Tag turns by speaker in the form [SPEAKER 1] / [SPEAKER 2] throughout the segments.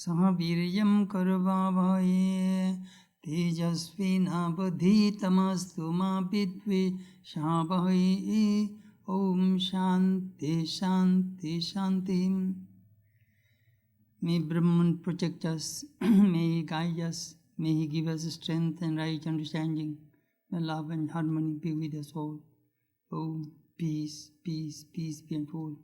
[SPEAKER 1] saha viryam karvavahe tejasvinavadhitamastu ma vidvishavahe. Om Shanti Shanti Shanti. May Brahman protect us, may He guide us, may He give us strength and right understanding. May love and harmony be with us all. Om peace, peace, peace be unto all.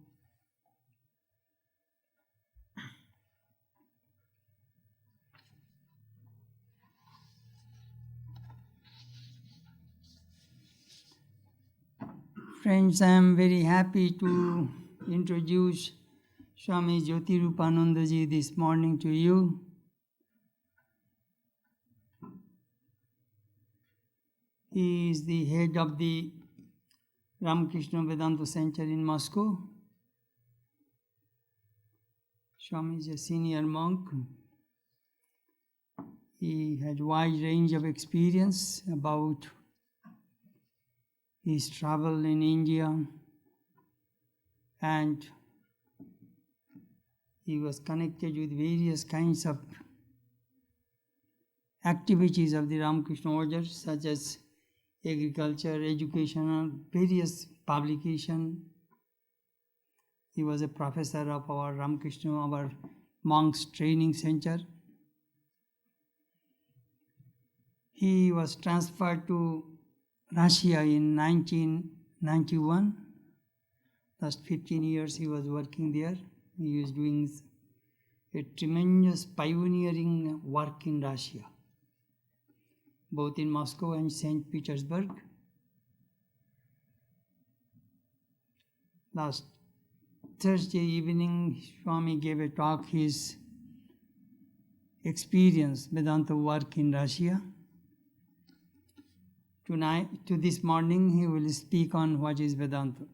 [SPEAKER 1] Friends, I am very happy to introduce Swami Jyotirupananda ji this morning to you. He is the head of the Ramakrishna Vedanta Center in Moscow. Swami is a senior monk. He had wide range of experience about his travel in India, and he was connected with various kinds of activities of the Ramakrishna Order, such as agriculture, educational, various publication. He was a professor of our Ramakrishna, our monks training center. He was transferred to Russia in 1991. Last 15 years he was working there. He was doing a tremendous pioneering work in Russia, both in Moscow and St. Petersburg. Last Thursday evening, Swami gave a talk, his experience, Vedanta work in Russia. This morning, he will speak on what is Vedanta.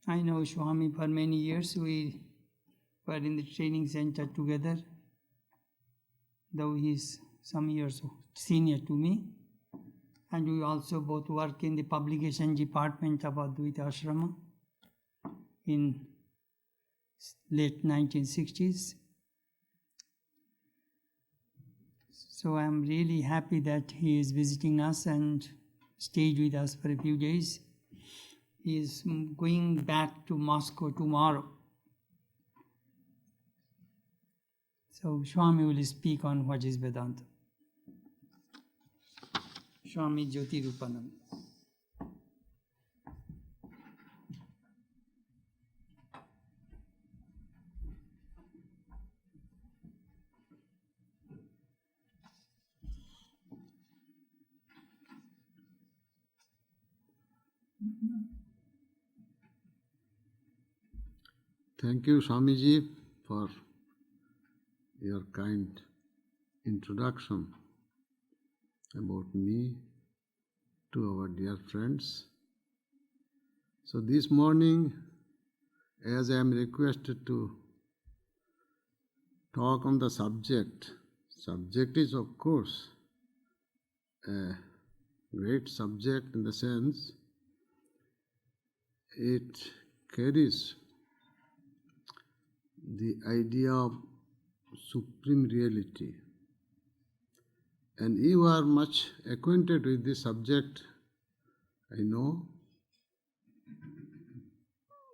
[SPEAKER 1] I know Swami for many years. We were in the training center together, though he is some years senior to me. And we also both work in the publication department of Advaita Ashrama in late 1960s. So I am really happy that he is visiting us and stayed with us for a few days. He is going back to Moscow tomorrow. So Swami will speak on what is Vedanta. Swami Jyotirupananda.
[SPEAKER 2] Thank you, Swamiji, for your kind introduction about me to our dear friends. So this morning, as I am requested to talk on the subject is of course a great subject in the sense it carries the idea of supreme reality. And you are much acquainted with this subject, I know.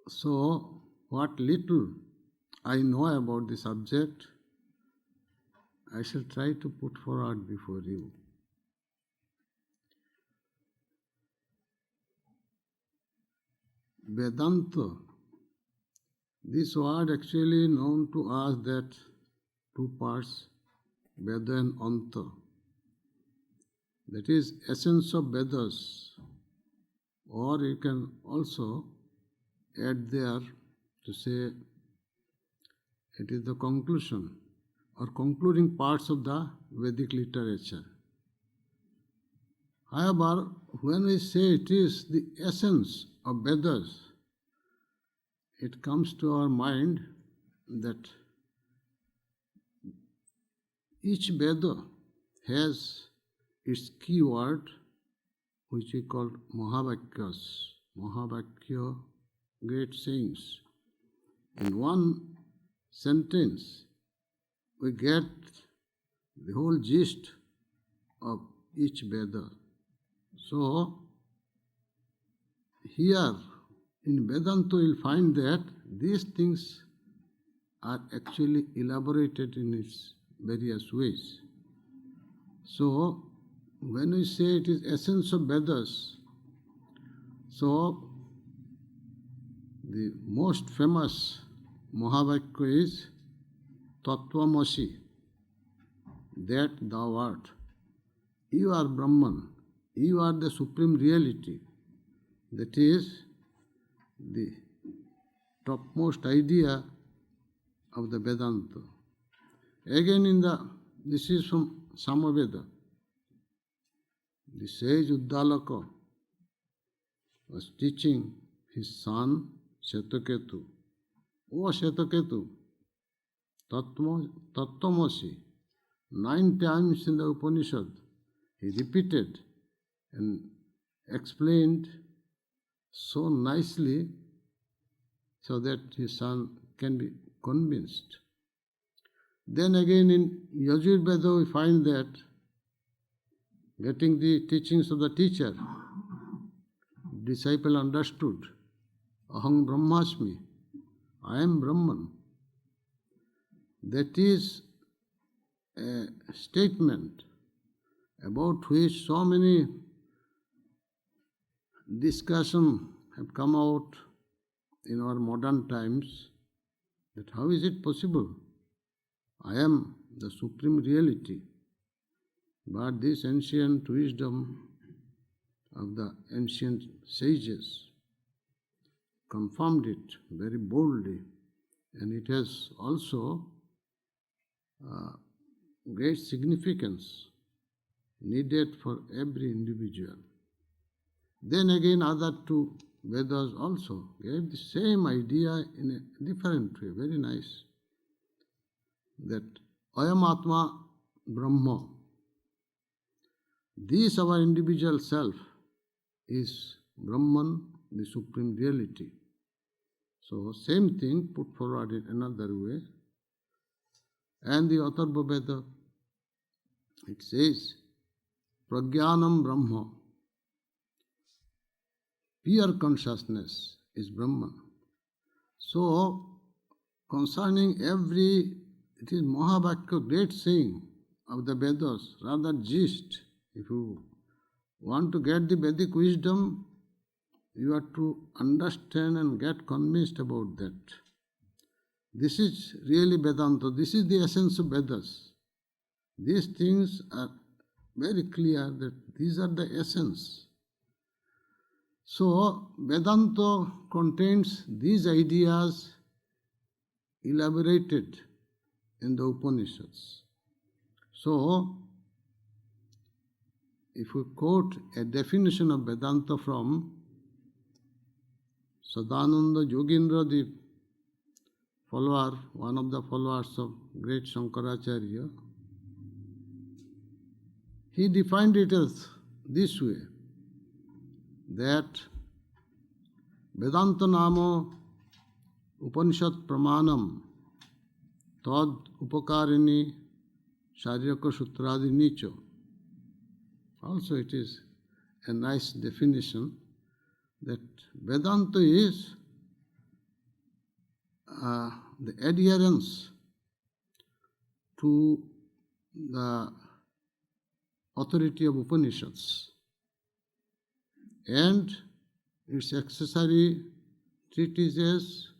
[SPEAKER 2] So, what little I know about the subject, I shall try to put forward before you. Vedanta, this word actually known to us that two parts, Veda and Anta. That is essence of Vedas, or you can also add there to say it is the conclusion or concluding parts of the Vedic literature. However, when we say it is the essence of Vedas, it comes to our mind that each Veda has its key word, which we call Mahavakyas, Mahavakya, great sayings. And one sentence, we get the whole gist of each Veda. So, here in Vedanta you will find that these things are actually elaborated in its various ways. So, when we say it is essence of Vedas, so the most famous Mahavakya is Tattvamasi, that thou art. You are Brahman. You are the supreme reality. That is the topmost idea of the Vedanta. Again this is from Samaveda. The sage Uddalaka was teaching his son Shetaketu. O Shetaketu, Tattvamasi, 9 times in the Upanishad, he repeated and explained so nicely so that his son can be convinced. Then again in Yajurveda we find that getting the teachings of the teacher, disciple understood, Aham Brahmasmi, I am Brahman. That is a statement about which so many discussions have come out in our modern times, that how is it possible? I am the supreme reality. But this ancient wisdom of the ancient sages confirmed it very boldly, and it has also great significance needed for every individual. Then again other two Vedas also gave the same idea in a different way, very nice, that Ayam Atma Brahma, this our individual self is Brahman, the supreme reality. So same thing put forward in another way. And the Atharva Veda, it says, Prajnanam Brahma, pure consciousness is Brahman. So, concerning it is Mahavakya, great saying of the Vedas, rather gist. If you want to get the Vedic wisdom, you have to understand and get convinced about that. This is really Vedanta. This is the essence of Vedas. These things are very clear that these are the essence. So, Vedanta contains these ideas elaborated in the Upanishads. So, if we quote a definition of Vedanta from Sadananda Yogindra, the follower, one of the followers of great Shankaracharya, he defined it as this way, that Vedanta Namo Upanishad Pramanam Tad Upakarini Shariraka Sutradini Cho. Also it is a nice definition that Vedanta is the adherence to the authority of Upanishads and its accessory treatises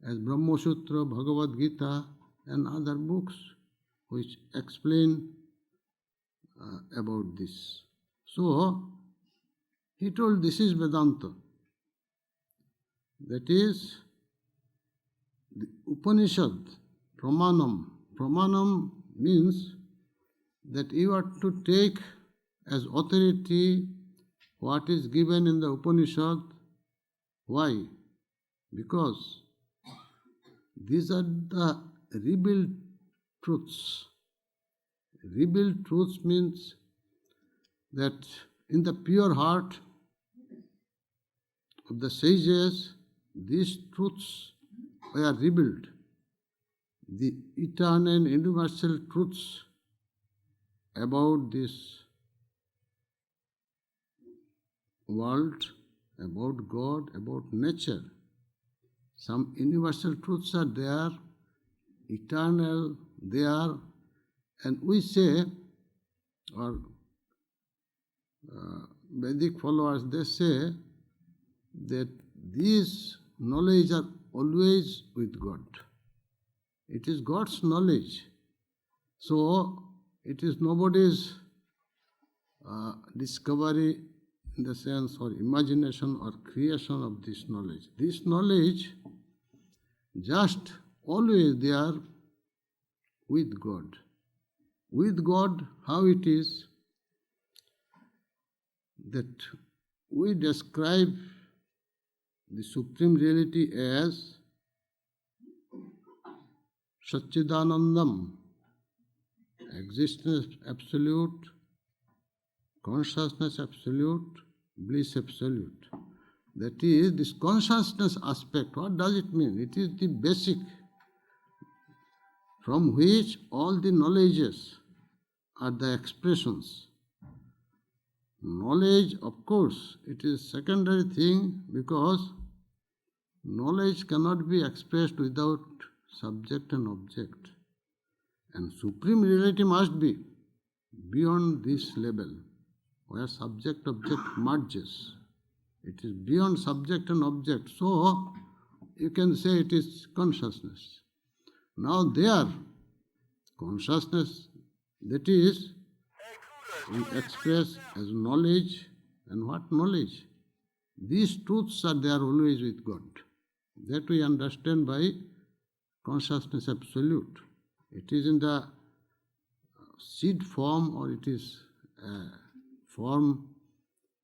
[SPEAKER 2] as Brahma Sutra, Bhagavad Gita and other books which explain about this. So, he told this is Vedanta. That is, the Upanishad, Pramanam. Pramanam means that you are to take as authority what is given in the Upanishad. Why? Because these are the revealed truths. Revealed truths means that in the pure heart of the sages, these truths were revealed. the eternal universal truths about this world, about God, about nature. Some universal truths are there, eternal, they are, and we say, or Vedic followers, they say that these knowledge are always with God. It is God's knowledge. So, it is nobody's discovery in the sense or imagination or creation of this knowledge. This knowledge just always they are with God. With God, how it is that we describe the Supreme Reality as Satchidanandam, existence absolute, consciousness absolute, bliss absolute. That is, this consciousness aspect, what does it mean? It is the basic from which all the knowledges are the expressions. Knowledge, of course, it is secondary thing because knowledge cannot be expressed without subject and object. And Supreme Reality must be beyond this level, where subject-object merges. It is beyond subject and object. So, you can say it is consciousness. Now there, consciousness, that is, we express as knowledge, and what knowledge? These truths are there always with God. That we understand by consciousness absolute. It is in the seed form or it is a form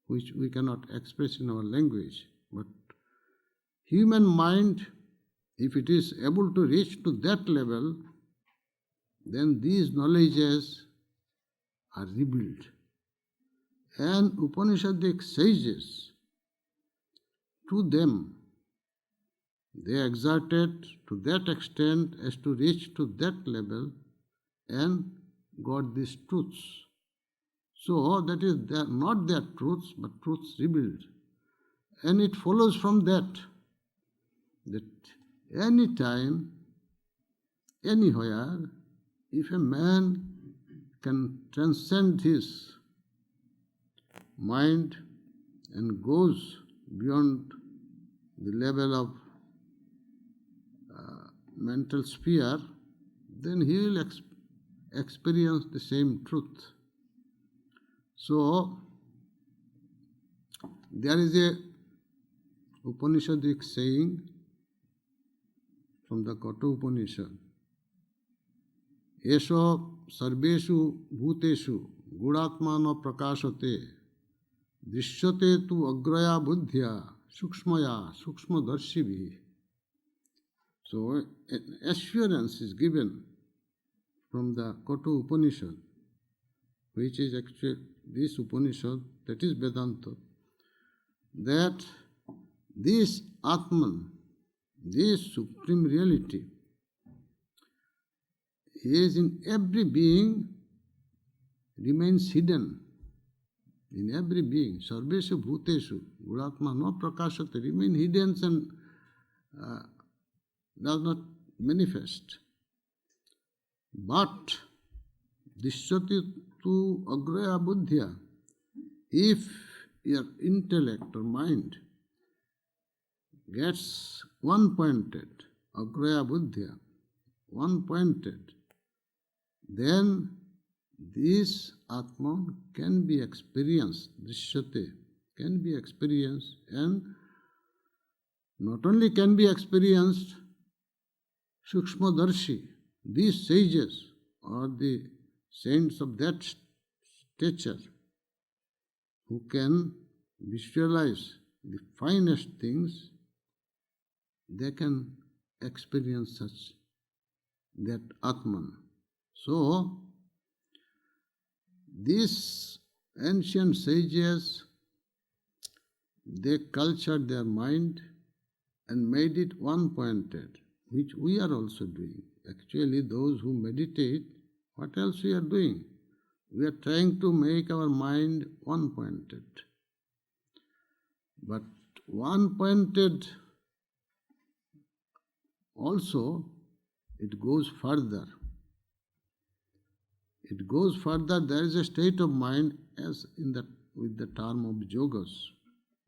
[SPEAKER 2] which we cannot express in our language. But human mind, if it is able to reach to that level, then these knowledges are revealed. And Upanishadic sages, to them, they exerted to that extent as to reach to that level and got these truths. So that is not their truths, but truths revealed. And it follows from that any time, anywhere, if a man can transcend his mind and goes beyond the level of mental sphere, then he will experience the same truth. So, there is a Upanishadic saying from the Katha Upanishad, Esho sarveshu bhuteshu gudatmana prakashate drishyate tu agraya buddhya sukshmaya sukshmadarshibhi. So, an assurance is given from the Katha Upanishad, which is actually this Upanishad, that is Vedanta, that this Atman, this Supreme Reality, is in every being, remains hidden. In every being, sarveshu bhuteshu, gudatma no prakashate, remain hidden and does not manifest. But dishyati tu agraya buddhya, if your intellect or mind gets one-pointed, agraya buddhya, one-pointed, then this Atman can be experienced, drishyate, can be experienced, and not only can be experienced, Sukshmadarshi, these sages or the saints of that stature who can visualize the finest things, they can experience such that Atman. So, these ancient sages, they cultured their mind and made it one-pointed. which we are also doing. Actually, those who meditate, what else we are doing? We are trying to make our mind one-pointed. But one-pointed also, it goes further. It goes further. There is a state of mind, as in the with the term of yogas,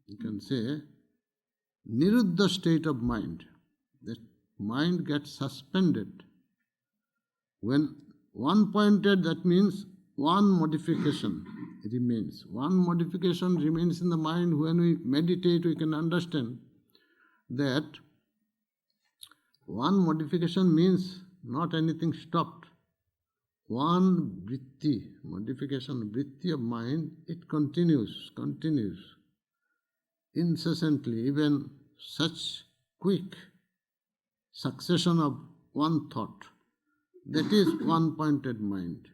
[SPEAKER 2] you can say, niruddha state of mind. That mind gets suspended. When one-pointed, that means one modification remains. One modification remains in the mind. When we meditate, we can understand that one modification means not anything stopped. One vritti, modification, vritti of mind, it continues, incessantly, even such quick succession of one thought. That is one-pointed mind.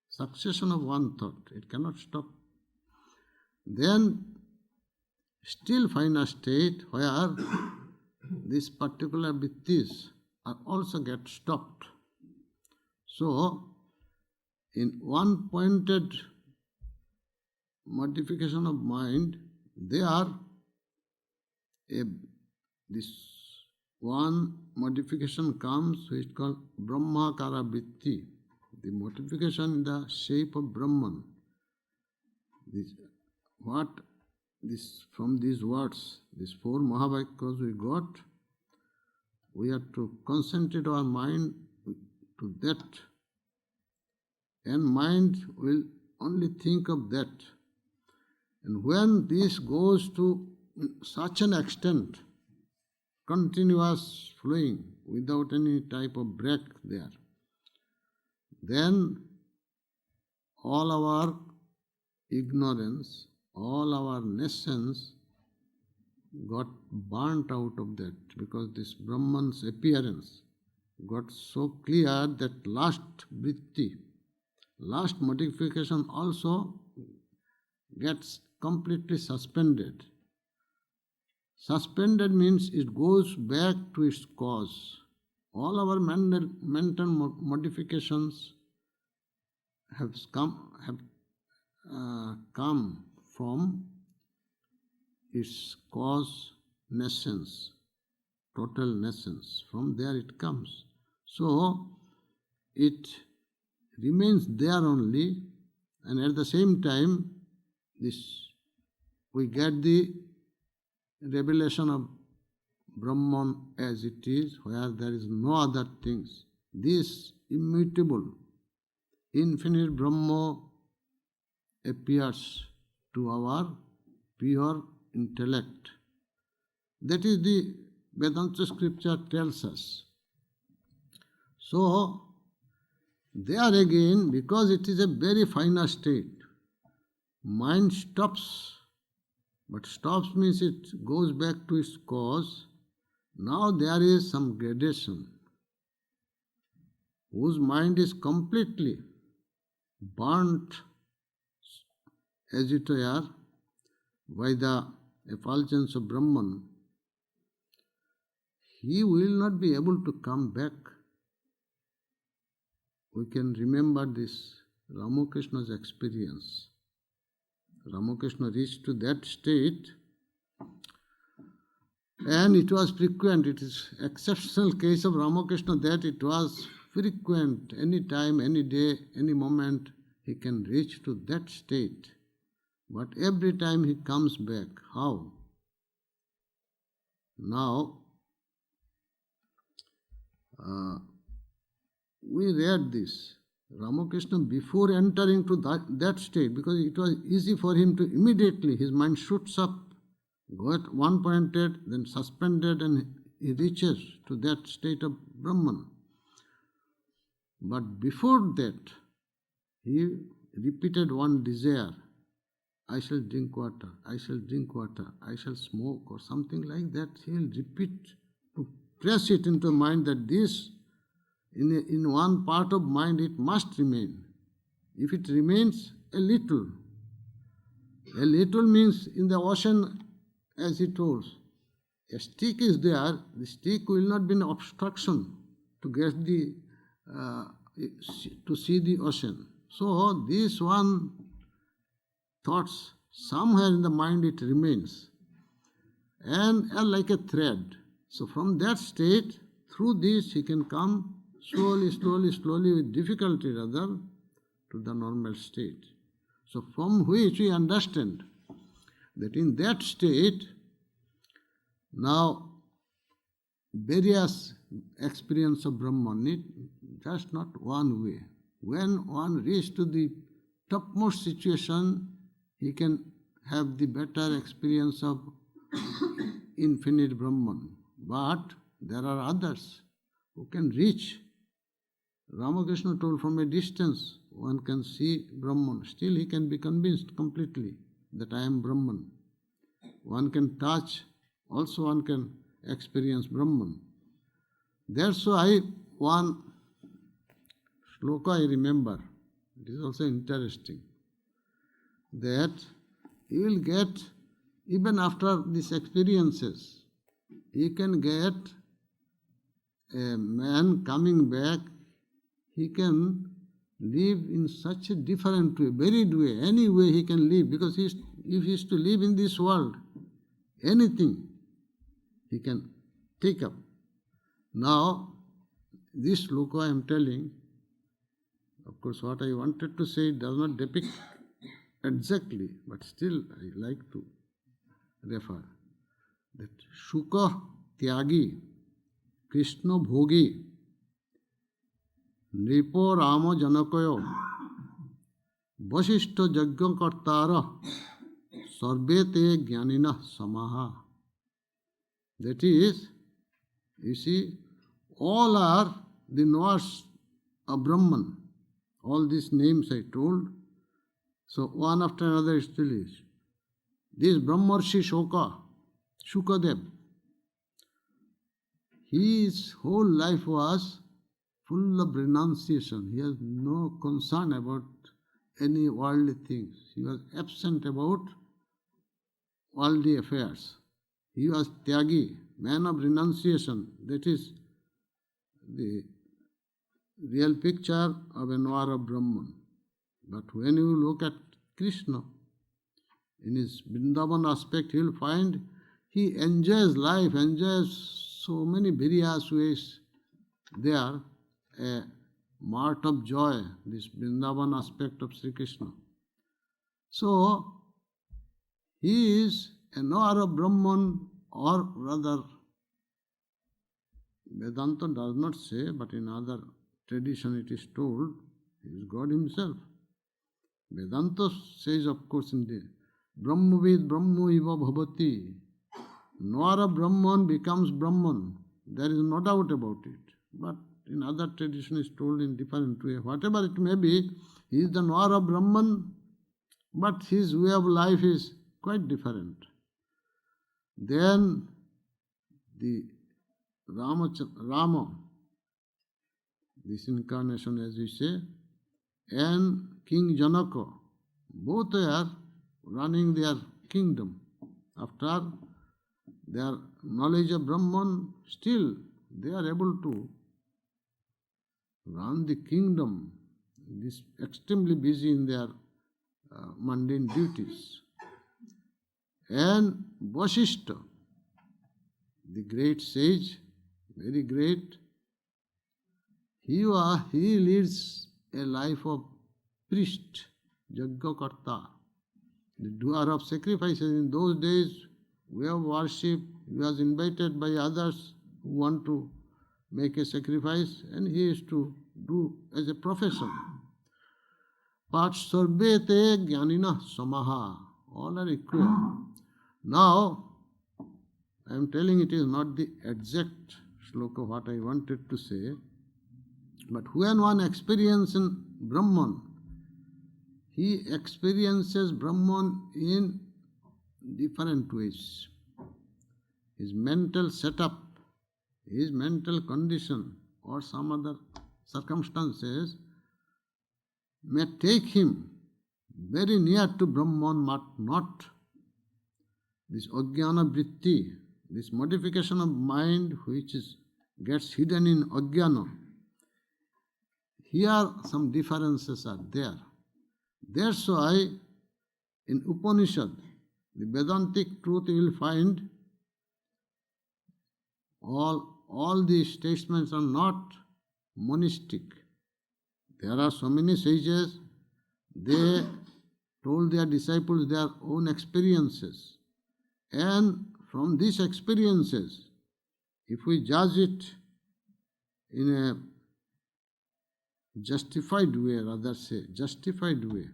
[SPEAKER 2] Succession of one thought, it cannot stop. Then, still find a state where these particular vrittis are also get stopped. So, in one-pointed modification of mind, they are this one modification comes which is called Brahmakara vritti. The modification in the shape of Brahman. From these words, these four Mahavakyas we got, we have to concentrate our mind to that, and mind will only think of that. And when this goes to such an extent, continuous flowing without any type of break there, then all our ignorance, all our nescience got burnt out of that, because this Brahman's appearance got so clear that last vritti, last modification also gets completely suspended. Suspended means it goes back to its cause. All our mental modifications have come from its cause, nescience, total nescience. From there it comes. So it remains there only, and at the same time, we get the revelation of Brahman as it is, where there is no other things. This immutable, infinite Brahma appears to our pure intellect. That is the Vedanta scripture tells us. So, there again, because it is a very finer state, mind stops. But stops means it goes back to its cause. Now there is some gradation, whose mind is completely burnt, as it were, by the effulgence of Brahman. He will not be able to come back. We can remember this Ramakrishna's experience. Ramakrishna reached to that state, and it was frequent. It is exceptional case of Ramakrishna that it was frequent. Any time, any day, any moment, he can reach to that state. But every time he comes back. How? Now, we read this. Ramakrishna, before entering to that state, because it was easy for him to immediately, his mind shoots up, got one-pointed, then suspended, and he reaches to that state of Brahman. But before that, he repeated one desire: I shall drink water, I shall drink water, I shall smoke, or something like that. He will repeat to press it into mind that this, in one part of mind, it must remain. If it remains a little means in the ocean, as he told, a stick is there, the stick will not be an obstruction to get the to see the ocean. So this one thoughts somewhere in the mind it remains and are like a thread. So from that state, through this he can come slowly, slowly, slowly with difficulty rather to the normal state. So from which we understand that in that state, now various experience of Brahman need just not one way. When one reaches to the topmost situation, he can have the better experience of infinite Brahman. But there are others who can reach. Ramakrishna told from a distance one can see Brahman. Still he can be convinced completely that I am Brahman. One can touch, also one can experience Brahman. That's why one shloka I remember, it is also interesting, that you will get, even after these experiences, you can get a man coming back, he can live in such a different way, varied way, any way he can live, because if he is to live in this world, anything he can take up. Now, this sloka I am telling, of course what I wanted to say does not depict exactly, but still I like to refer that Shuka Tyagi, Krishna Bhogi, Nripo Rama Janakoyo, Vasishta Jagya Kartara, Sarvete Jnanina Samaha. That is, you see, all are the knowers of Brahman. All these names I told. So one after another still is. This Brahmarshi Shukadev, his whole life was full of renunciation. He has no concern about any worldly things. He was absent about worldly affairs. He was Tyagi, man of renunciation. That is the real picture of a knower of Brahman. But when you look at Krishna, in his Vrindavan aspect, you will find he enjoys life, enjoys so many various ways there, a mart of joy, this Vrindavan aspect of Sri Krishna. So, he is a knower of Brahman, or rather, Vedanta does not say, but in other tradition it is told, he is God himself. Vedanta says, of course, in the Brahmavid Brahmo Iva Bhavati. Knower of Brahman becomes Brahman. There is no doubt about it. But in other tradition is told in different way. Whatever it may be, he is the knower of Brahman, but his way of life is quite different. Then the Rama, this incarnation as we say, and King Janaka, both are running their kingdom. After their knowledge of Brahman, still they are able to run the kingdom, this extremely busy in their mundane duties. And Vasishta, the great sage, very great, he leads a life of priest, Yajnakarta, the doer of sacrifices. In those days, way of worship, he was invited by others who want to make a sacrifice, and he used to do as a profession. But sarvete jnanina samaha, all are equal. Now, I am telling it is not the exact shloka what I wanted to say, but when one experiences Brahman, he experiences Brahman in different ways. His mental setup, his mental condition, or some other circumstances may take him very near to Brahman, but not this ajnana vritti, this modification of mind which gets hidden in ajnana, here some differences are there. That's why in Upanishad, the Vedantic truth you will find all these statements are not monistic. There are so many sages, they told their disciples their own experiences. And from these experiences, if we judge it in a justified way, rather say, justified way,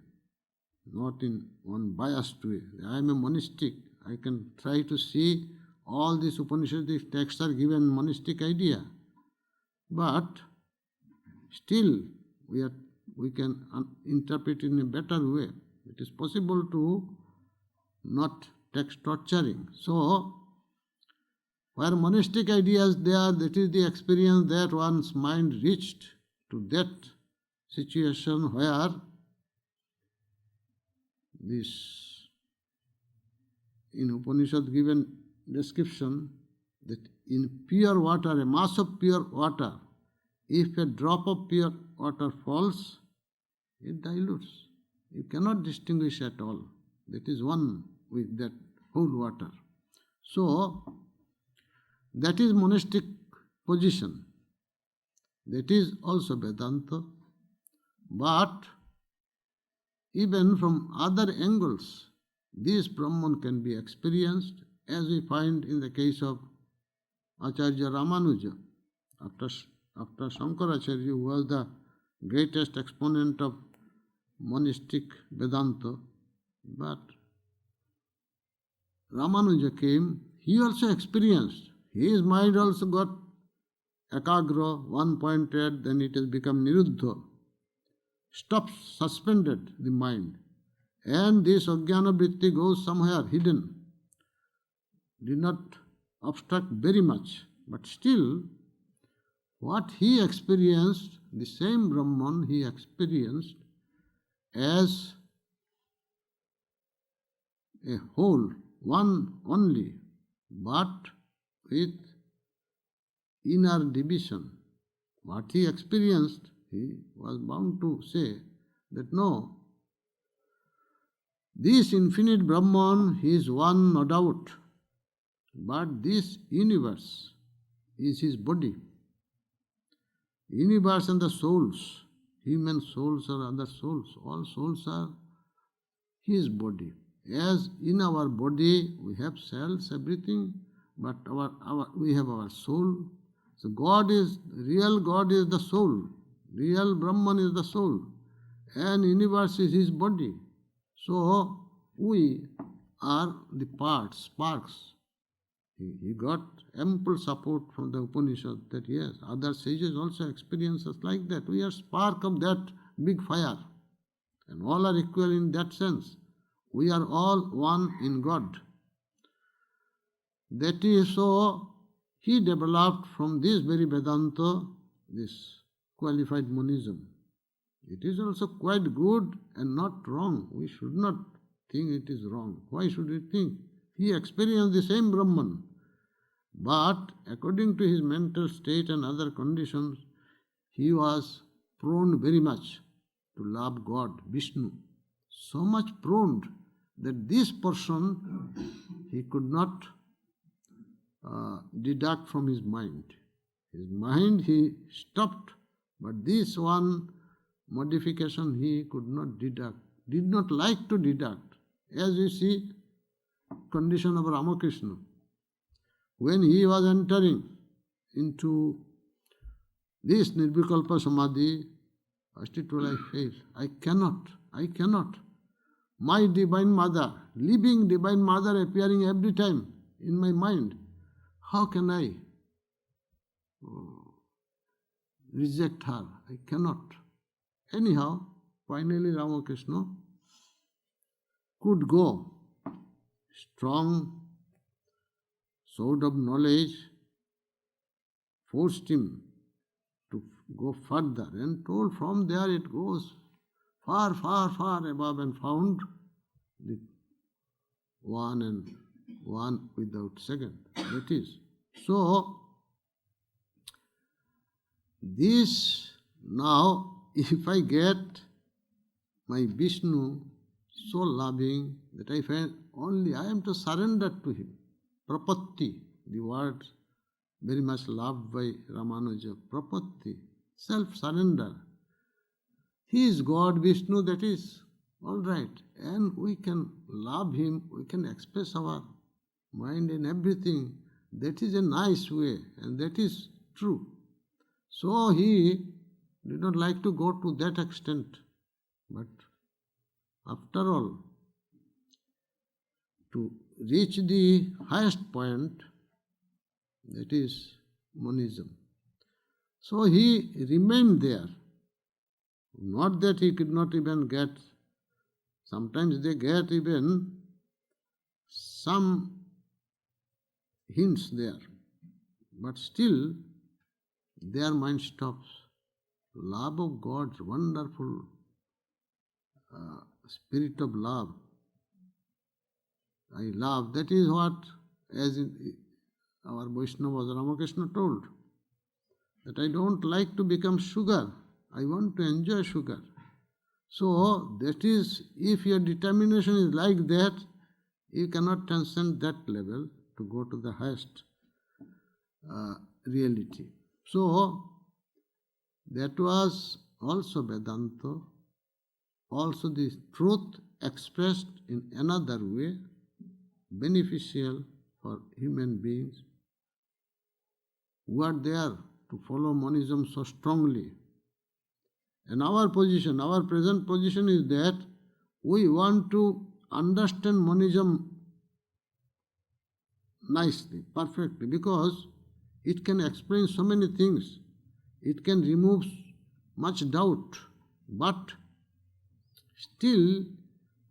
[SPEAKER 2] not in one biased way. I am a monistic. I can try to see all these Upanishadic texts are given monistic idea. But still, we can interpret in a better way. It is possible to not text torturing. So, where monastic ideas there, that is the experience that one's mind reached to that situation where this, in Upanishad given description, that in pure water, a mass of pure water, if a drop of pure water falls, it dilutes. You cannot distinguish at all. That is one with that whole water. So, that is monastic position. That is also Vedanta. But even from other angles, this Brahman can be experienced, as we find in the case of Acharya Ramanuja. After Shankaracharya, who was the greatest exponent of monastic Vedanta, but Ramanuja came, he also experienced. His mind also got ekagra, one-pointed, then it has become niruddha. Stops, suspended the mind. And this ajnana vritti goes somewhere hidden. Did not obstruct very much. But still, what he experienced, the same Brahman he experienced as a whole, one only, but with inner division. What he experienced, he was bound to say that no, this infinite Brahman, he is one, no doubt, but this universe is his body. Universe and the souls, human souls or other souls, all souls are his body. As in our body we have cells, everything, but we have our soul. So real God is the soul. Real Brahman is the soul. And universe is his body. So we are the parts, sparks. He got ample support from the Upanishad that yes, other sages also experience us like that. We are spark of that big fire. And all are equal in that sense. We are all one in God. That is so, he developed from this very Vedanta, this qualified monism. It is also quite good and not wrong. We should not think it is wrong. Why should we think? He experienced the same Brahman, but according to his mental state and other conditions, he was prone very much to love God, Vishnu. So much prone that this person he could not deduct from his mind. His mind he stopped, but this one modification he could not deduct, did not like to deduct. As you see, condition of Ramakrishna. When he was entering into this Nirvikalpa Samadhi, first he told, I fail. I cannot. My Divine Mother, living Divine Mother appearing every time in my mind. How can I reject her? I cannot. Anyhow, finally Ramakrishna could go. Strong sword of knowledge forced him to go further and told from there it goes far, far, far above and found the one and one without second. That is. So, this now, if I get my Vishnu so loving that I find only I am to surrender to him. Prapatti, the word very much loved by Ramanuja. Prapatti, self-surrender. He is God, Vishnu, that is all right. And we can love him, we can express our mind in everything. That is a nice way, and that is true. So he did not like to go to that extent. But after all, to reach the highest point, that is monism. So he remained there. Not that he could not even get, sometimes they get even some hints there, but still their mind stops. Love of God, wonderful spirit of love. I love, that is what, as our Vaishnavas Ramakrishna told, that I don't like to become sugar, I want to enjoy sugar. So that is, if your determination is like that, you cannot transcend that level to go to the highest reality. So that was also Vedanta, also the truth expressed in another way, beneficial for human beings who are there to follow monism so strongly. And our position, our present position is that we want to understand monism nicely, perfectly, because it can explain so many things. It can remove much doubt. But still,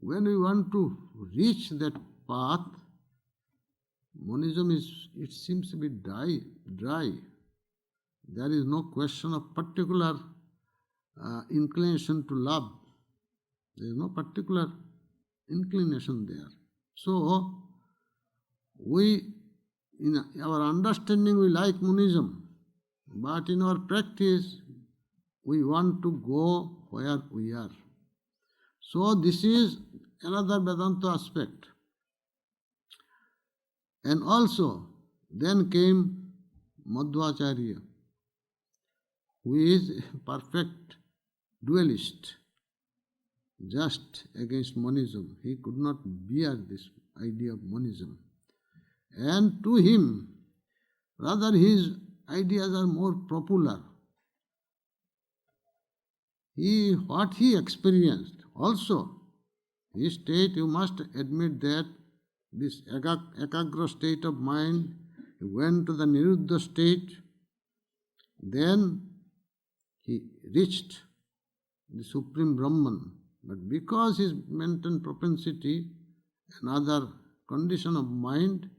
[SPEAKER 2] when we want to reach that path, monism is, it seems to be dry. There is no question of particular inclination to love. There is no particular inclination there. So, we, in our understanding, we like monism, but in our practice, we want to go where we are. So, this is another Vedanta aspect. And also, then came Madhvacharya, who is a perfect dualist, just against monism. He could not bear this idea of monism. And to him, rather his ideas are more popular. What he experienced, also, his state, you must admit that this ekagra state of mind, he went to the niruddha state, then he reached the Supreme Brahman. But because his mental propensity, another condition of mind,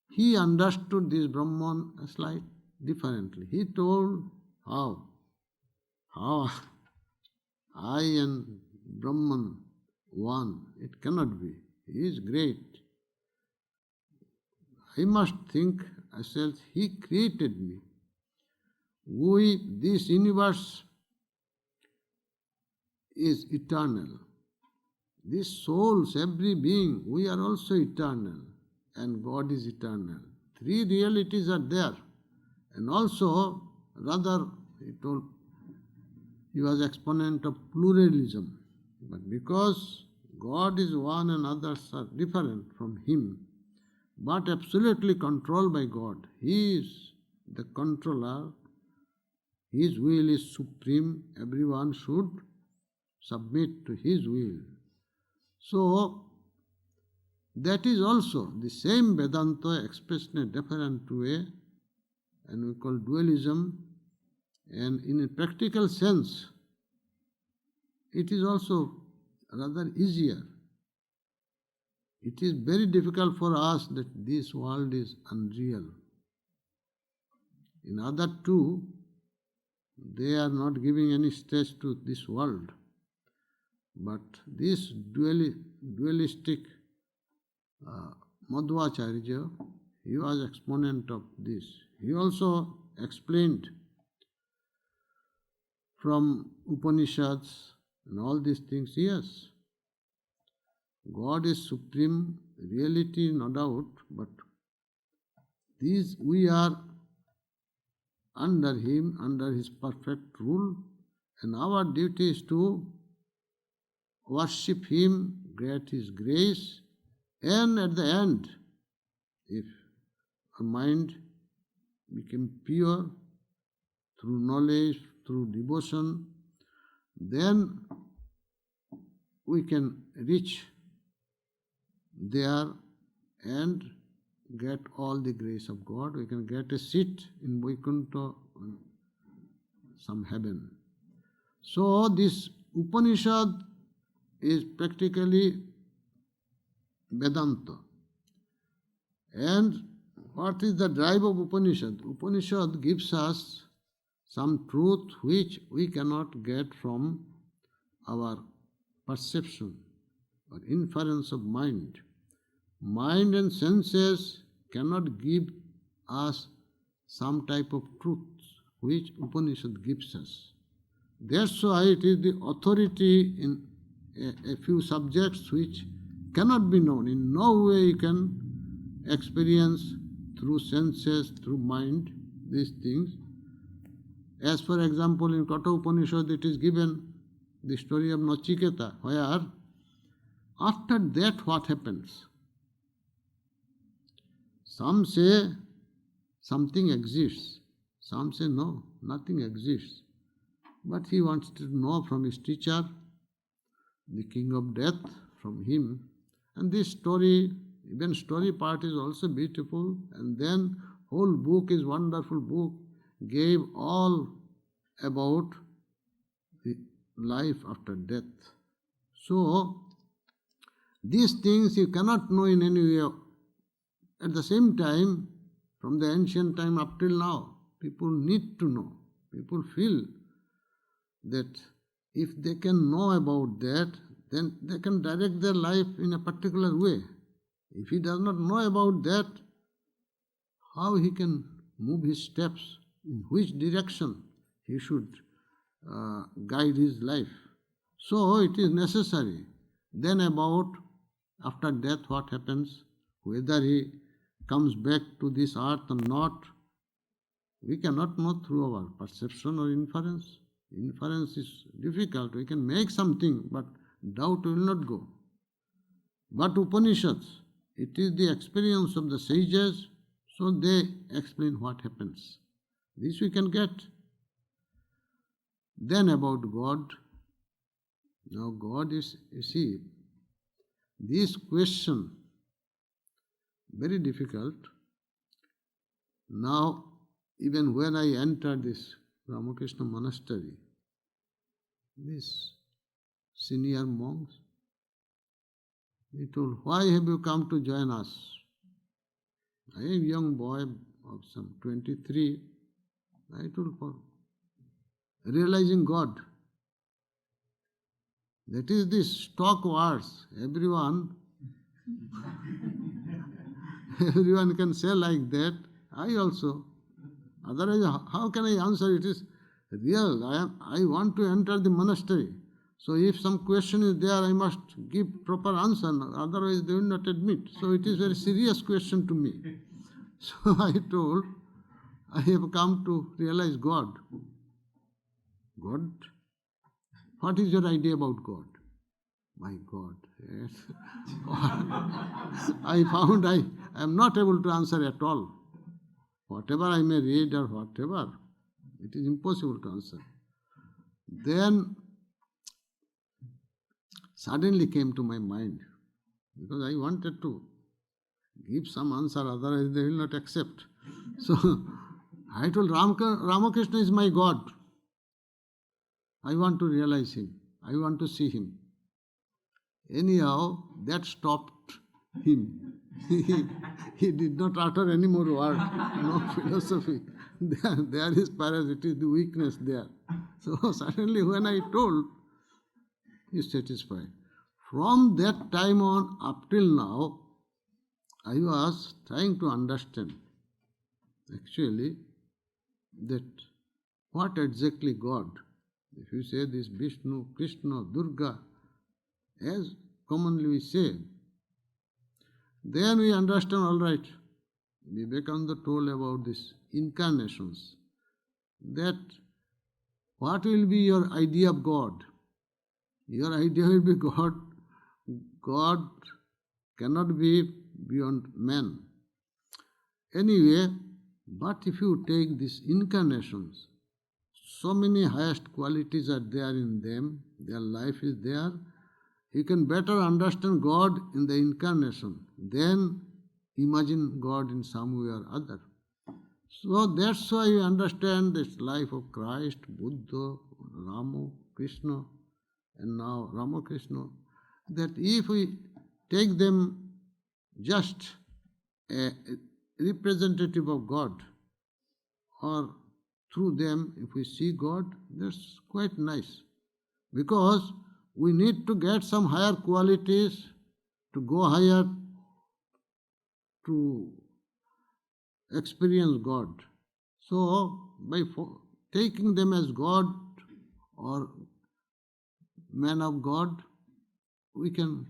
[SPEAKER 2] he understood this Brahman slightly differently. He told how I and Brahman one. It cannot be. He is great. I must think ourselves, he created me. This universe is eternal. These souls, every being, we are also eternal, and God is eternal. Three realities are there. And also, rather, he was exponent of pluralism. But because God is one and others are different from him, but absolutely controlled by God, he is the controller, his will is supreme, everyone should submit to his will. So, that is also the same Vedanta expressed in a different way, and we call dualism, and in a practical sense, it is also rather easier. It is very difficult for us that this world is unreal. In other two, they are not giving any stress to this world. But this dualistic Madhvacharya, he was exponent of this. He also explained from Upanishads and all these things. Yes, God is supreme reality, no doubt, but these we are under Him, under His perfect rule, and our duty is to worship Him, get His grace, and at the end, if our mind became pure through knowledge, through devotion, then we can reach there and get all the grace of God. We can get a seat in Vaikuntha, some heaven. So this Upanishad is practically Vedanta. And what is the drive of Upanishad? Upanishad gives us some truth which we cannot get from our perception or inference of mind. Mind and senses cannot give us some type of truth which Upanishad gives us. That's why it is the authority in a few subjects which cannot be known. In no way you can experience through senses, through mind, these things. As for example, in Katha Upanishad it is given the story of Nachiketa, where after that what happens? Some say something exists, some say no, nothing exists. But he wants to know from his teacher, the king of death, from him. And this story, even story part is also beautiful, and then whole book is wonderful book, gave all about the life after death. So, these things you cannot know in any way. At the same time, from the ancient time up till now, people need to know. People feel that if they can know about that, then they can direct their life in a particular way. If he does not know about that, how he can move his steps, in which direction he should guide his life. So it is necessary. Then about after death what happens, whether he comes back to this earth or not, we cannot know through our perception or inference. Inference is difficult. We can make something, but doubt will not go. But Upanishads, it is the experience of the sages, so they explain what happens. This we can get. Then about God. Now God is, you see, this question, very difficult. Now, even when I entered this Ramakrishna monastery, these senior monks, he told, why have you come to join us? I am a young boy of some 23. I told, for realizing God. That is the stock words. Everyone can say like that. I also. Otherwise, how can I answer? It is real. I want to enter the monastery. So if some question is there, I must give proper answer. Otherwise, they will not admit. So it is a very serious question to me. So I told, I have come to realize God. God? What is your idea about God? My God, yes. I found I am not able to answer at all. Whatever I may read or whatever, it is impossible to answer. Then suddenly came to my mind, because I wanted to give some answer, otherwise they will not accept. So I told Ramakrishna is my God. I want to realize him. I want to see him. Anyhow, that stopped him. He did not utter any more word, no philosophy. There is it is the weakness there. So suddenly when I told, he is satisfied. From that time on up till now, I was trying to understand actually that what exactly God. If you say this Vishnu, Krishna, Durga, as commonly we say, then we understand all right. Vivekananda told about these incarnations, that what will be your idea of God? Your idea will be God. God cannot be beyond man. Anyway, but if you take these incarnations, so many highest qualities are there in them, their life is there, you can better understand God in the incarnation than imagine God in some way or other. So that's why you understand this life of Christ, Buddha, Rama, Krishna, and now Ramakrishna, that if we take them just a representative of God, or through them if we see God, that's quite nice. Because we need to get some higher qualities to go higher to experience God. So, by taking them as God or man of God, we can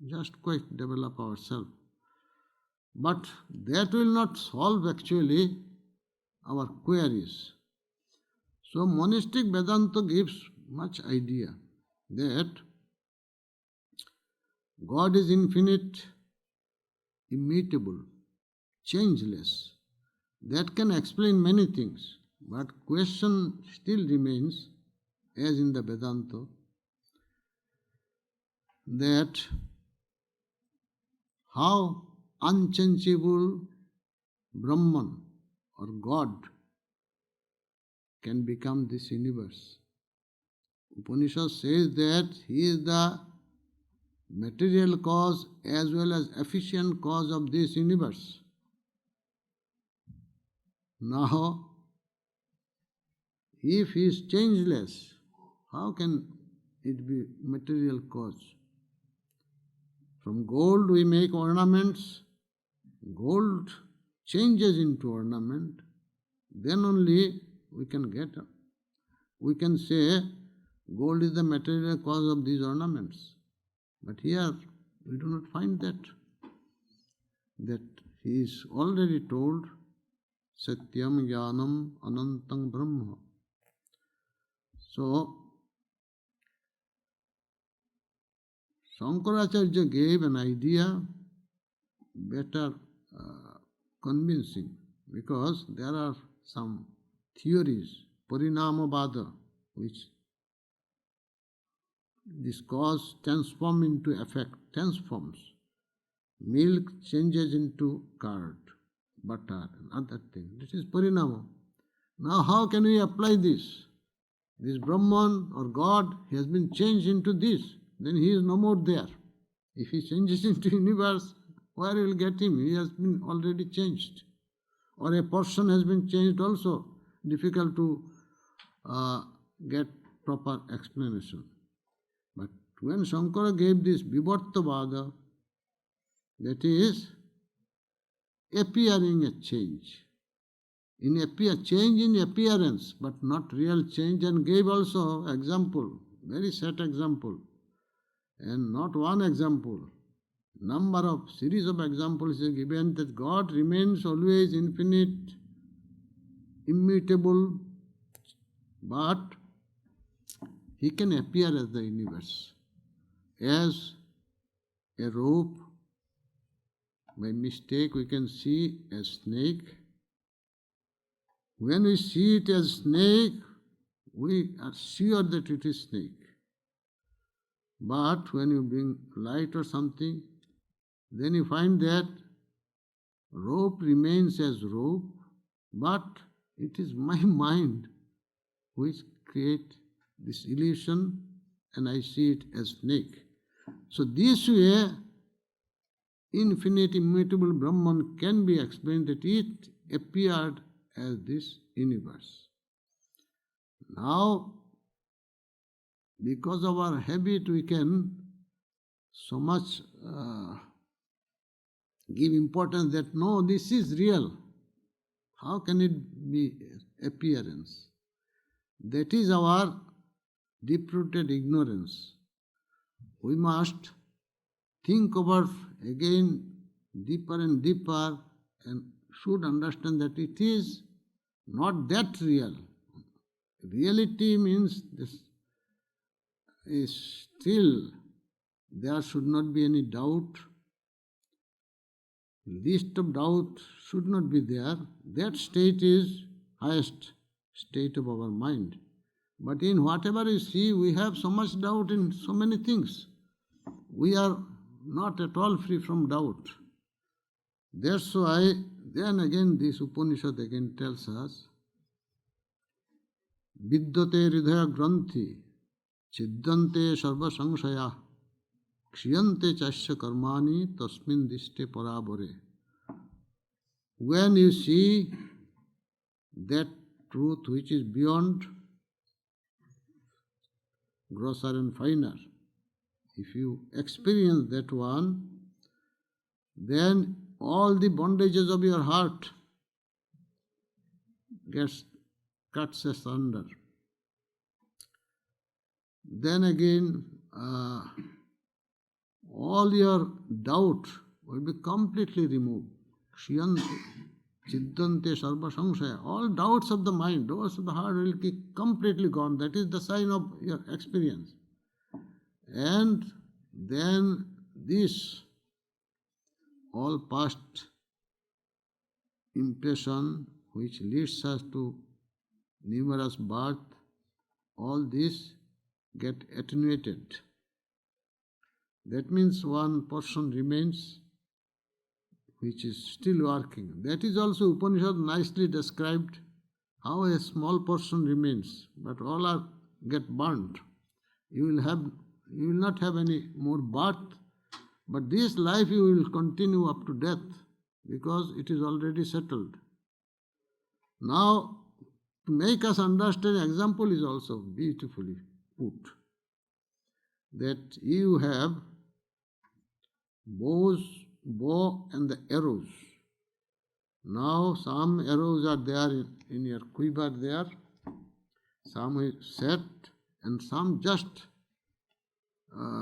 [SPEAKER 2] just quite develop ourselves. But that will not solve actually our queries. So, monistic Vedanta gives much idea that God is infinite, immutable, changeless. That can explain many things, but question still remains, as in the Vedanta, that how unchangeable Brahman or God can become this universe. Upanishad says that he is the material cause as well as efficient cause of this universe. Now, if he is changeless, how can it be material cause? From gold we make ornaments, gold changes into ornament, then only we can say gold is the material cause of these ornaments. But here we do not find that he is already told Satyam Jnanam Anantam Brahma. So, Shankaracharya gave an idea better convincing, because there are some theories, Parinamavada, which this cause transforms into effect, transforms. Milk changes into curd, butter, and other things. This is Parinama. Now, how can we apply this? This Brahman or God, he has been changed into this, then he is no more there. If he changes into universe, where will get him? He has been already changed. Or a person has been changed also. Difficult to get proper explanation. But when Shankara gave this Vivartavada, that is appearing a change. Change in appearance, but not real change, and gave also example, very set example. And not one example, number of series of examples is given that God remains always infinite, immutable, but he can appear as the universe, as a rope. By mistake we can see a snake. When we see it as snake, we are sure that it is snake. But when you bring light or something, then you find that rope remains as rope, but it is my mind which create this illusion, and I see it as snake. So this way, infinite immutable Brahman can be explained that it appeared as this universe. Now, because of our habit, we can so much give importance that no, this is real. How can it be appearance? That is our deep-rooted ignorance. We must think about again deeper and deeper and should understand that it is not that real. Reality means this is still there should not be any doubt. Least of doubt should not be there. That state is highest state of our mind. But in whatever you see, we have so much doubt in so many things. We are not at all free from doubt. That's why, then again, this Upanishad again tells us, Vidyate hridaya granthi, chiddante sarva samshaya, kshiyante chasya karmani, tasmin diste parabore. When you see that truth which is beyond grosser and finer, if you experience that one, then all the bondages of your heart gets cuts asunder. Then again, all your doubt will be completely removed. Kshiyante, chiddante, sarva samshaya. All doubts of the mind, doubts of the heart will be completely gone. That is the sign of your experience. And then this all past impression which leads us to numerous birth, all this get attenuated. That means one person remains which is still working. That is also Upanishad nicely described how a small person remains, but all are get burnt. You will not have any more birth, but this life you will continue up to death because it is already settled. Now, to make us understand, example is also beautifully put. That you have bow and the arrows. Now some arrows are there in your quiver there, some is set and some just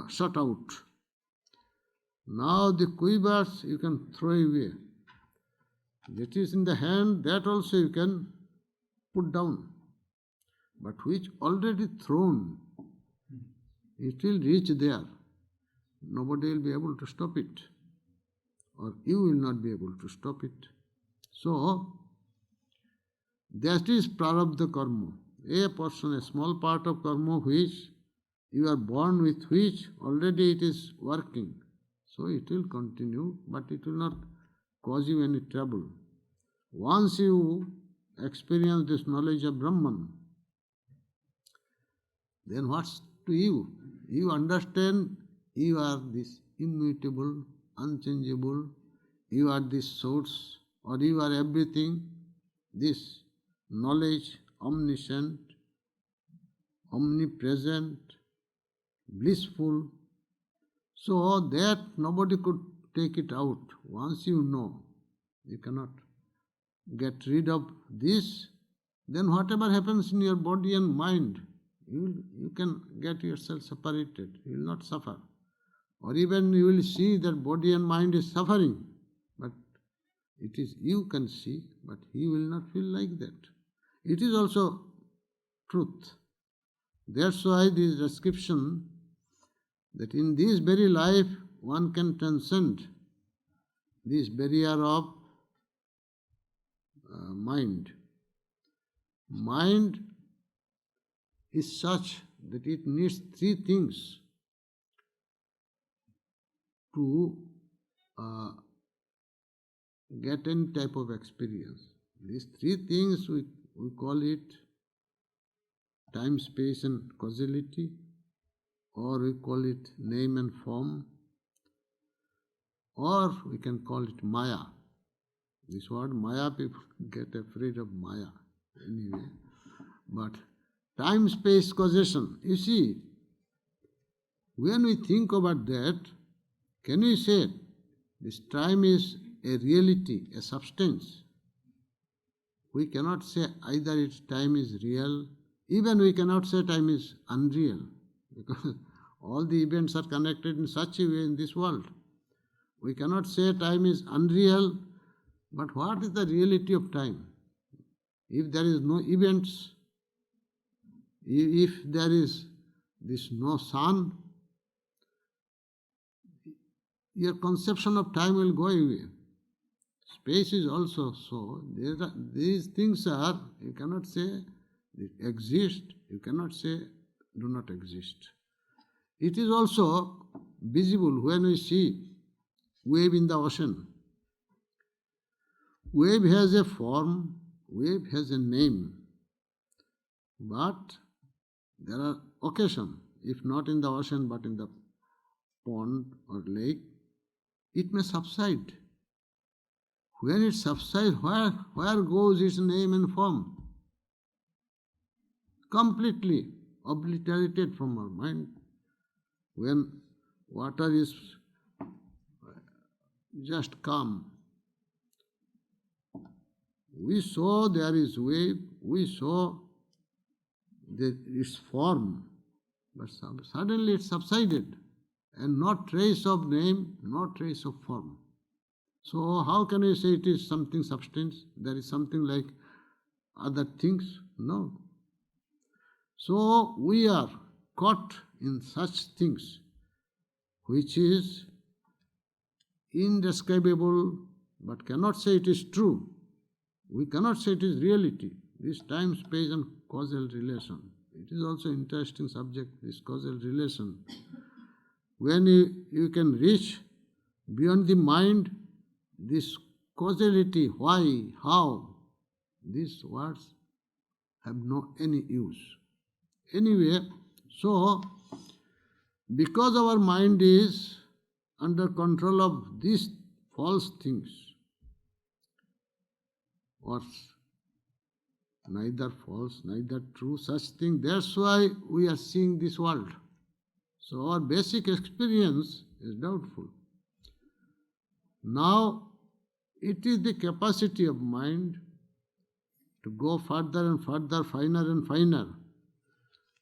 [SPEAKER 2] shut out. Now the quivers you can throw away. That is in the hand, that also you can put down. But which already thrown, it will reach there. Nobody will be able to stop it. Or you will not be able to stop it. So, that is prarabdha karma. A person, a small part of karma which you are born with, which already it is working. So it will continue, but it will not cause you any trouble. Once you experience this knowledge of Brahman, then what's to you? You understand you are this immutable, unchangeable, you are this source, or you are everything, this knowledge, omniscient, omnipresent, blissful, so that nobody could take it out. Once you know, you cannot get rid of this, then whatever happens in your body and mind, you can get yourself separated, you will not suffer. Or even you will see that body and mind is suffering, but it is you can see, but he will not feel like that. It is also truth. That's why this description that in this very life one can transcend this barrier of mind. Mind is such that it needs three things to get any type of experience. These three things we call it time, space and causality, or we call it name and form, or we can call it Maya. This word Maya, people get afraid of Maya anyway. But time, space, causation, you see, when we think about that, can we say This time is a reality, a substance. We cannot say either its time is real, even we cannot say time is unreal, because all the events are connected in such a way in this world. We cannot say time is unreal, but what is the reality of time? If there is no events, if there is this no sun, your conception of time will go away. Space is also so. These things are, you cannot say they exist, you cannot say do not exist. It is also visible when we see wave in the ocean. Wave has a form, wave has a name, but there are occasions, if not in the ocean but in the pond or lake, it may subside. When it subsides, where goes its name and form? Completely obliterated from our mind. When water is just calm, we saw there is wave, we saw its form, but suddenly it subsided, and not trace of name, not trace of form. So how can we say it is something substance? There is something like other things? No. So we are caught in such things which is indescribable, but cannot say it is true. We cannot say it is reality. This time, space and causal relation. It is also interesting subject, this causal relation. When you can reach beyond the mind, this causality, why, how, these words have no any use. Anyway, so because our mind is under control of these false things, or neither false, neither true, such thing, that's why we are seeing this world. So our basic experience is doubtful. Now, it is the capacity of mind to go further and further, finer and finer.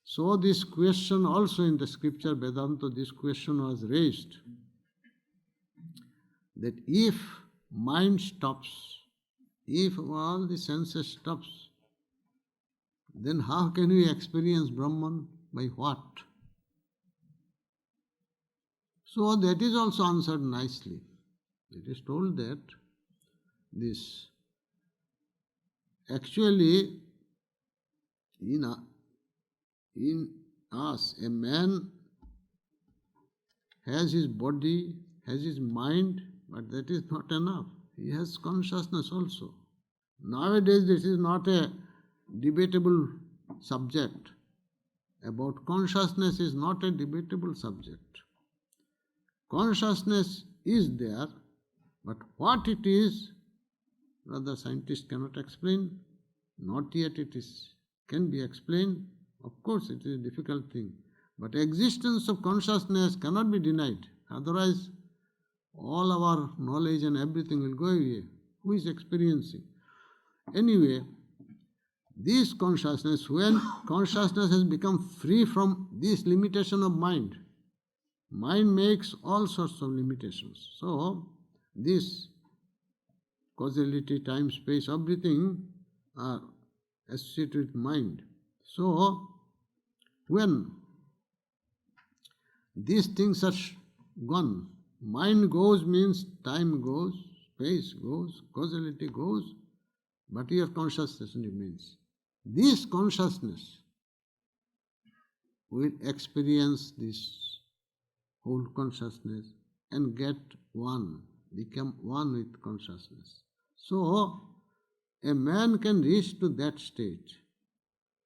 [SPEAKER 2] So this question also in the scripture Vedanta, this question was raised, that if mind stops, if all the senses stops, then how can we experience Brahman? By what? So that is also answered nicely. It is told that this actually in us, a man has his body, has his mind, but that is not enough. He has consciousness also. Nowadays this is not a debatable subject. About consciousness is not a debatable subject. Consciousness is there, but what it is, rather scientists cannot explain. Not yet it can be explained. Of course it is a difficult thing. But existence of consciousness cannot be denied. Otherwise, all our knowledge and everything will go away. Who is experiencing? Anyway, this consciousness, when consciousness has become free from this limitation of mind, mind makes all sorts of limitations. So, this causality, time, space, everything are associated with mind. So, when these things are gone, mind goes means time goes, space goes, causality goes, but your consciousness remains. This consciousness will experience this whole consciousness and get one, become one with consciousness. So, a man can reach to that state.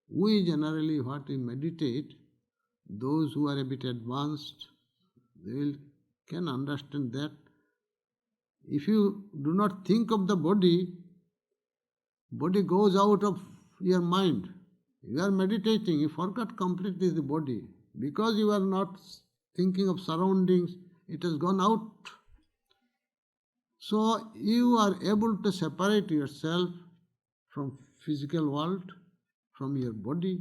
[SPEAKER 2] We generally, what we meditate, those who are a bit advanced, they can understand that if you do not think of the body, body goes out of your mind. You are meditating, you forgot completely the body. Because you are not thinking of surroundings, it has gone out. So you are able to separate yourself from physical world, from your body.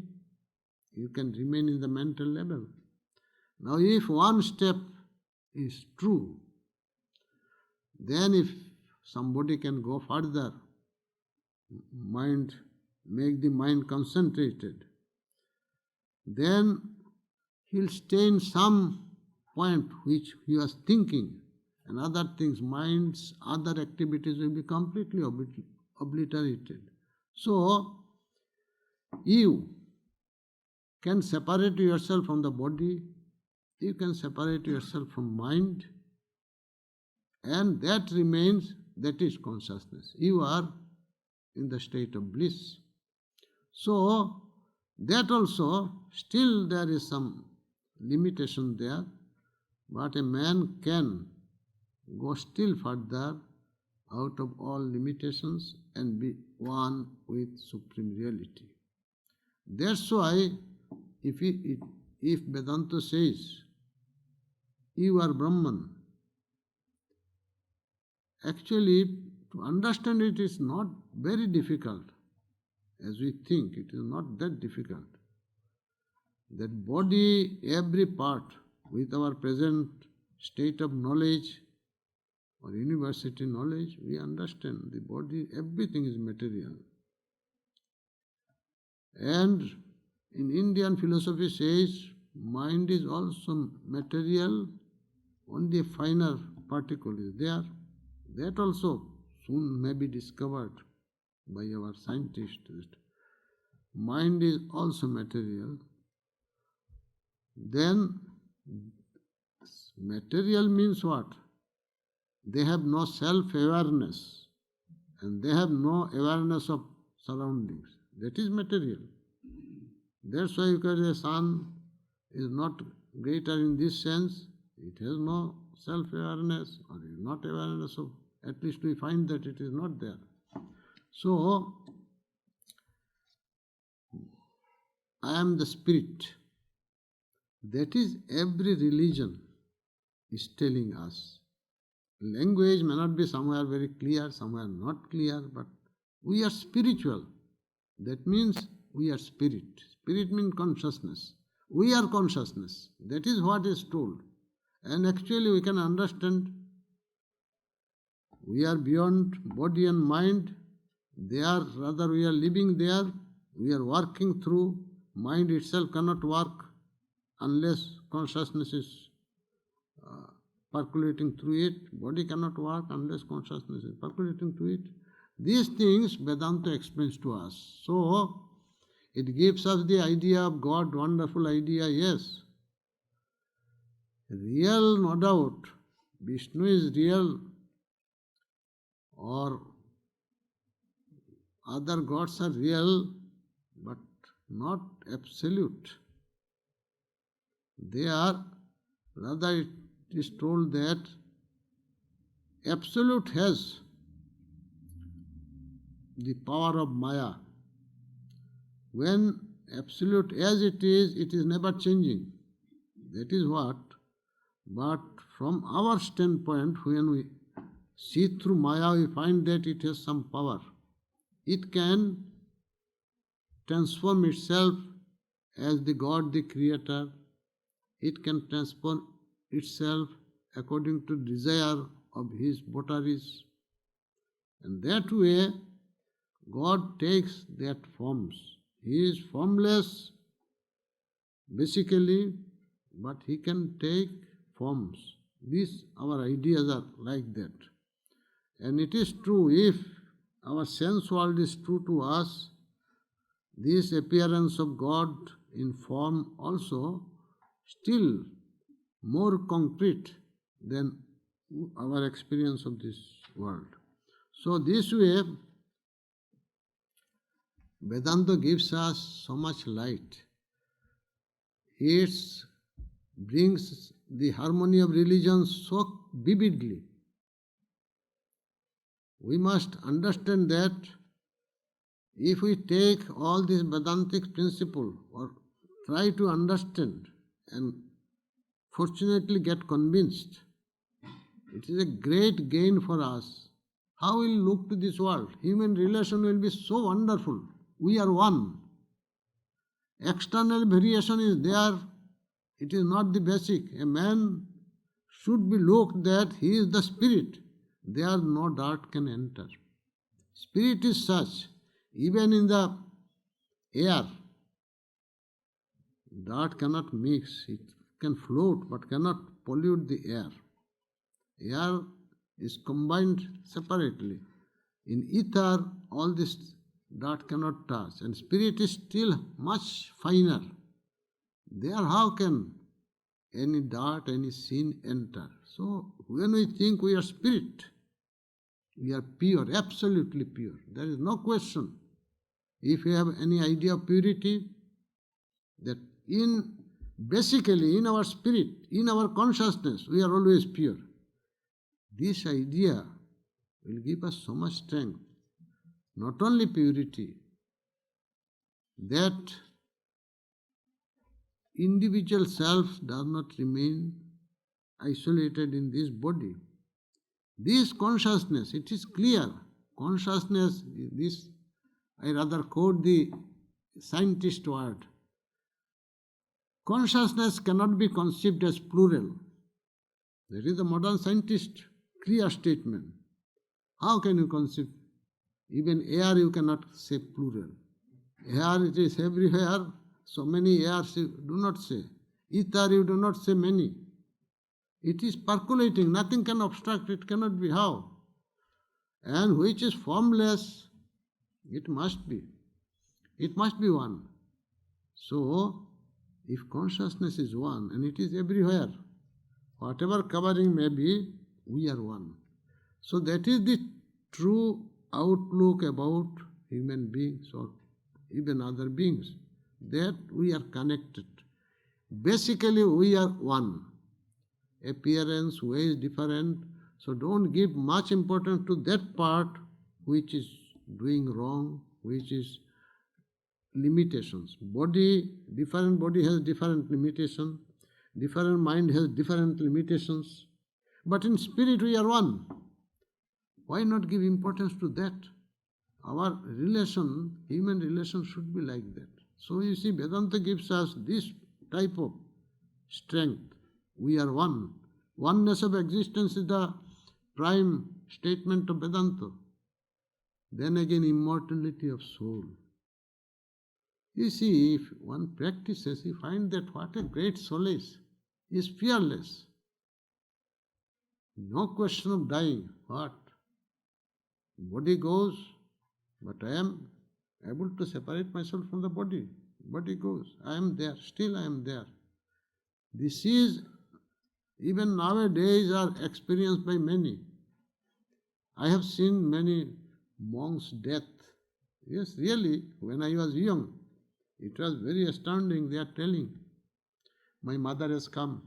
[SPEAKER 2] You can remain in the mental level. Now if one step is true, then if somebody can go further, make the mind concentrated, then he'll stay in some point which he was thinking, and other things, mind's other activities will be completely obliterated. So, you can separate yourself from the body, you can separate yourself from mind, and that remains, that is consciousness. You are in the state of bliss. So, that also, still there is some limitation there, but a man can go still further out of all limitations and be one with Supreme Reality. That's why if Vedanta says, you are Brahman, actually to understand it is not very difficult. As we think, it is not that difficult. That body, every part, with our present state of knowledge or university knowledge, we understand the body, everything is material. And in Indian philosophy says, mind is also material, only a finer particle is there. That also soon may be discovered by our scientists. Mind is also material. Then material means what? They have no self-awareness and they have no awareness of surroundings. That is material. That's why you can say sun is not greater in this sense. It has no self-awareness or is not awareness of, at least we find that it is not there. So, I am the spirit. That is every religion is telling us. Language may not be somewhere very clear, somewhere not clear, but we are spiritual. That means we are spirit. Spirit means consciousness. We are consciousness. That is what is told. And actually we can understand we are beyond body and mind. Rather we are living there. We are working through. Mind itself cannot work unless consciousness is percolating through it. Body cannot work unless consciousness is percolating through it. These things Vedanta explains to us. So, it gives us the idea of God, wonderful idea, yes. Real, no doubt. Vishnu is real, or other gods are real, but not absolute. They are, rather it is told that absolute has the power of Maya. When absolute as it is never changing. That is what. But from our standpoint, when we see through Maya, we find that it has some power. It can transform itself as the God, the Creator. It can transform itself according to desire of His votaries. And that way, God takes that forms. He is formless, basically, but He can take forms. These, our ideas are like that. And it is true, if our sense world is true to us, this appearance of God in form also still more concrete than our experience of this world. So this way, Vedanta gives us so much light. It brings the harmony of religion so vividly. We must understand that if we take all these Vedantic principles or try to understand and fortunately get convinced, It is a great gain for us. How we'll look to this world? Human relation will be so wonderful. We are one. External variation is there. It is not the basic. A man should be looked that he is the spirit. There no dirt can enter. Spirit is such. Even in the air, dirt cannot mix. It can float but cannot pollute the air. Air is combined separately. In ether, all this dirt cannot touch, and spirit is still much finer. There, how can any dirt, any sin enter? So, when we think we are spirit, we are pure, absolutely pure. There is no question. If you have any idea of purity, that basically in our spirit, in our consciousness, we are always pure. This idea will give us so much strength. Not only purity, that individual self does not remain isolated in this body. This consciousness, it is clear. Consciousness, this, I rather quote the scientist word. Consciousness cannot be conceived as plural. That is the modern scientist clear statement. How can you conceive? Even air you cannot say plural. Air it is everywhere, so many airs you do not say. Ether you do not say many. It is percolating, nothing can obstruct, it cannot be. How? And which is formless, it must be. It must be one. So, if consciousness is one, and it is everywhere, whatever covering may be, we are one. So that is the true outlook about human beings or even other beings, that we are connected. Basically, we are one. Appearance, way is different, so don't give much importance to that part which is doing wrong, which is limitations. Different body has different limitation, different mind has different limitations, but in spirit we are one. Why not give importance to that? Our relation, human relation should be like that. So you see, Vedanta gives us this type of strength. We are one. Oneness of existence is the prime statement of Vedanta. Then again, immortality of soul. You see, if one practices, you find that what a great solace. He is fearless. No question of dying. What? Body goes, but I am able to separate myself from the body. Body goes. I am there. Still I am there. This is, even nowadays, are experienced by many. I have seen many monks' death. Yes, really, when I was young, it was very astounding. They are telling, my mother has come.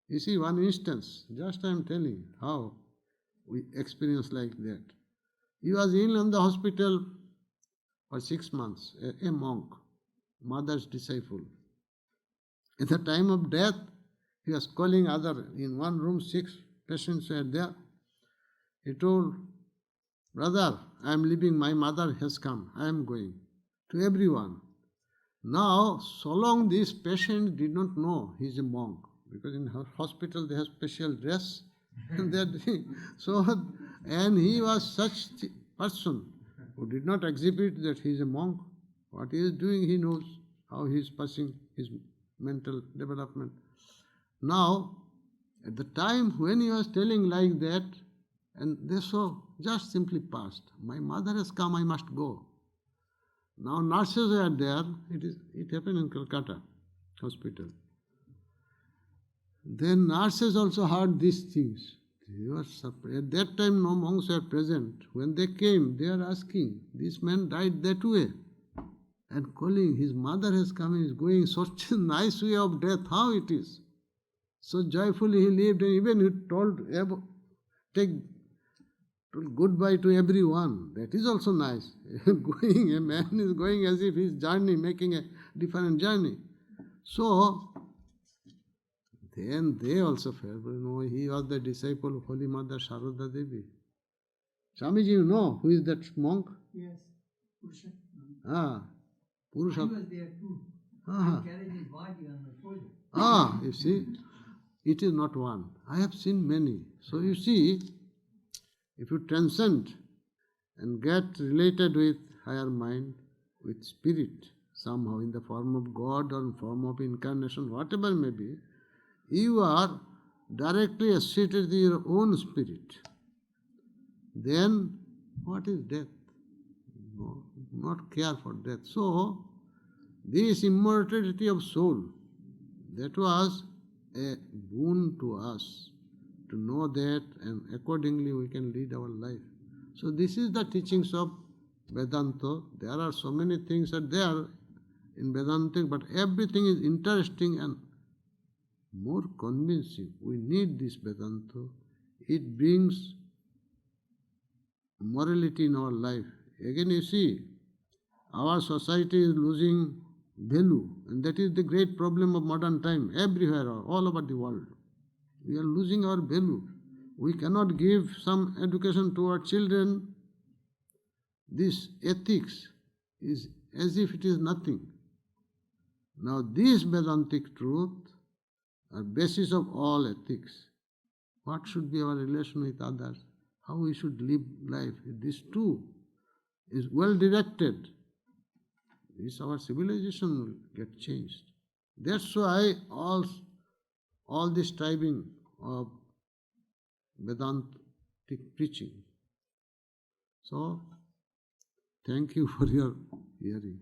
[SPEAKER 2] You see, one instance, just I am telling how we experience like that. He was ill in the hospital for 6 months, a monk, mother's disciple. At the time of death, he was calling other, in one room 6 patients were there. He told, brother, I am leaving, my mother has come, I am going, to everyone. Now, so long this patient did not know he is a monk, because in her hospital they have special dress, and he was such person who did not exhibit that he is a monk. What he is doing, he knows how he is passing his mental development. Now, at the time when he was telling like that, and they saw, just simply passed. My mother has come, I must go. Now nurses are there, it happened in Calcutta hospital. Then nurses also heard these things. They were surprised. At that time no monks were present. When they came, they are asking, this man died that way. And calling, his mother has come and is going, such a nice way of death, how it is. So joyfully he lived, and even he told, take goodbye to everyone. That is also nice. Going, a man is going as if his journey, making a different journey. So, Then they also felt, he was the disciple of Holy Mother Sarada Devi. Swamiji, you know who is that monk?
[SPEAKER 1] Yes. Purusha.
[SPEAKER 2] Ah,
[SPEAKER 1] I
[SPEAKER 2] Purusha.
[SPEAKER 1] was there too.
[SPEAKER 2] Ah.
[SPEAKER 1] I carried his body on my shoulder.
[SPEAKER 2] Ah, you see, it is not one. I have seen many. So you see, if you transcend and get related with higher mind, with spirit, somehow in the form of God or in form of incarnation, whatever may be, you are directly associated with your own spirit. Then what is death? No, not care for death. So, this immortality of soul, that was a boon to us to know that, and accordingly we can lead our life. So this is the teachings of Vedanta. There are so many things are there in Vedanta, but everything is interesting and more convincing. We need this Vedanta. It brings morality in our life. Again you see, our society is losing value, and that is the great problem of modern time, everywhere, all over the world. We are losing our value. We cannot give some education to our children. This ethics is as if it is nothing. Now this Vedantic truth are basis of all ethics. What should be our relation with others? How we should live life? This too is well directed. This our civilization will get changed. That's why all this striving of Vedantic preaching. So, thank you for your hearing.